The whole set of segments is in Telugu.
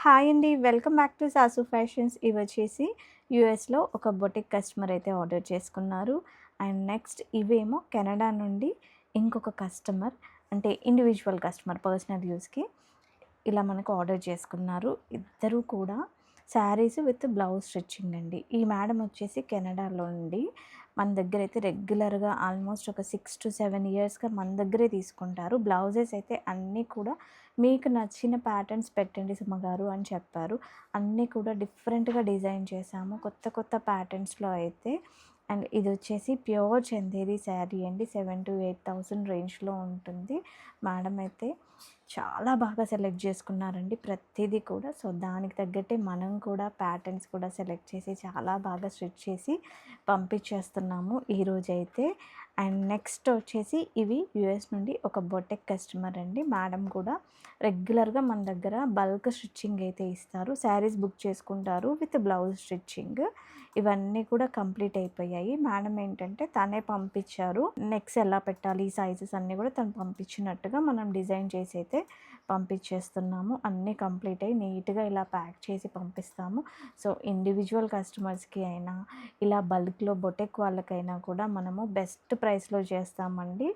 హాయ్ అండి. Welcome back to Sasu fashions. ఇవొచ్చేసి యూఎస్‌లో ఒక బొటిక్ కస్టమర్ అయితే ఆర్డర్ చేసుకున్నారు. అండ్ నెక్స్ట్ ఇవేమో కెనడా నుండి ఇంకొక కస్టమర్, అంటే ఇండివిడ్యువల్ కస్టమర్ పర్సనల్ యూజ్‌కి ఇలా మనకు ఆర్డర్ చేసుకున్నారు. ఇద్దరూ కూడా శారీస్ విత్ బ్లౌజ్ స్టిచ్చింగ్ అండి. ఈ మేడం వచ్చేసి కెనడాలో నుండి మన దగ్గరైతే రెగ్యులర్‌గా ఆల్మోస్ట్ ఒక 6-7 ఇయర్స్‌గా మన దగ్గరే తీసుకుంటారు. బ్లౌజెస్ అయితే అన్నీ కూడా మీకు నచ్చిన ప్యాటర్న్స్ పెట్టండి సుమగారు అని చెప్పారు. అన్నీ కూడా డిఫరెంట్‌గా డిజైన్ చేశాము. కొత్త కొత్త ప్యాటర్న్స్‌లో అయితే. అండ్ ఇదొచ్చేసి ప్యూర్ చందేరి శారీ అండి. 7,000-8,000 రేంజ్‌లో ఉంటుంది. మేడం అయితే చాలా బాగా సెలెక్ట్ చేసుకున్నారండి ప్రతీదీ కూడా. సో, దానికి తగ్గట్టే మనం కూడా ప్యాటర్న్స్ కూడా సెలెక్ట్ చేసి చాలా బాగా స్టిచ్ చేసి పంపించేస్తున్నాము ఈరోజైతే. అండ్ నెక్స్ట్ వచ్చేసి ఇవి యూఎస్ నుండి ఒక బొటెక్ కస్టమర్ అండి. మేడం కూడా రెగ్యులర్‌గా మన దగ్గర బల్క్ స్టిచ్చింగ్ అయితే ఇస్తారు. శారీస్ బుక్ చేసుకుంటారు విత్ బ్లౌజ్ స్టిచ్చింగ్. ఇవన్నీ కూడా కంప్లీట్ అయిపోయాయి. మేడం ఏంటంటే తనే పంపించారు. నెక్స్ ఎలా పెట్టాలి, ఈ సైజెస్ అన్నీ కూడా తను పంపించినట్టుగా మనం డిజైన్ చేసి అయితే పంపించేస్తున్నాము. అన్నీ కంప్లీట్ అయ్యి నీట్‌గా ఇలా ప్యాక్ చేసి పంపిస్తాము. సో, ఇండివిజువల్ కస్టమర్స్‌కి అయినా, ఇలా బల్క్‌లో బొటెక్ వాళ్ళకైనా కూడా మనము బెస్ట్ ప్రైస్‌లో చేస్తామండి.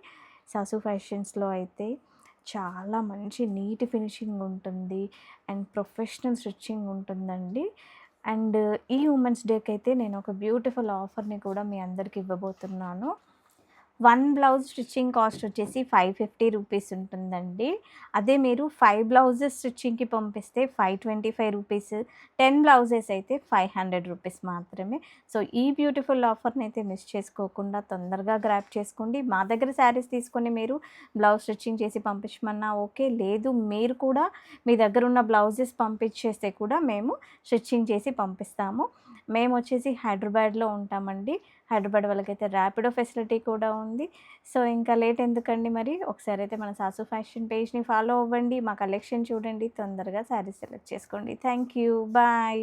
సాసు ఫ్యాషన్స్‌లో అయితే చాలా మంచి నీట్ ఫినిషింగ్ ఉంటుంది అండ్ ప్రొఫెషనల్ స్టిచ్చింగ్ ఉంటుందండి. అండ్ ఈ ఉమెన్స్ డేకి అయితే నేను ఒక బ్యూటిఫుల్ ఆఫర్‌ని కూడా మీ అందరికి ఇవ్వబోతున్నాను. 1 బ్లౌజ్ స్టిచ్చింగ్ కాస్ట్ వచ్చేసి 550 రూపీస్ ఉంటుందండి. అదే మీరు 5 బ్లౌజెస్ స్టిచ్చింగ్‌కి పంపిస్తే 525 రూపీస్, 10 బ్లౌజెస్ అయితే 500 రూపీస్ మాత్రమే. సో, ఈ బ్యూటిఫుల్ ఆఫర్‌ని అయితే మిస్ చేసుకోకుండా తొందరగా గ్రాబ్ చేసుకోండి. మా దగ్గర శారీస్ తీసుకొని మీరు బ్లౌజ్ స్టిచ్చింగ్ చేసి పంపించమన్నా ఓకే. లేదు మీరు కూడా మీ దగ్గర ఉన్న బ్లౌజెస్ పంపించేస్తే కూడా మేము స్టిచ్చింగ్ చేసి పంపిస్తాము. మేమొచ్చేసి హైదరాబాద్‌లో ఉంటామండి. హైదరాబాద్ వాళ్ళకైతే ర్యాపిడో ఫెసిలిటీ కూడా ఉంది. సో, ఇంకా లేట్ ఎందుకండి మరి, ఒకసారైతే మన సాసు ఫ్యాషన్ పేజ్‌ని ఫాలో అవ్వండి. మా కలెక్షన్ చూడండి. తొందరగా శారీస్ సెలెక్ట్ చేసుకోండి. Thank you. బాయ్.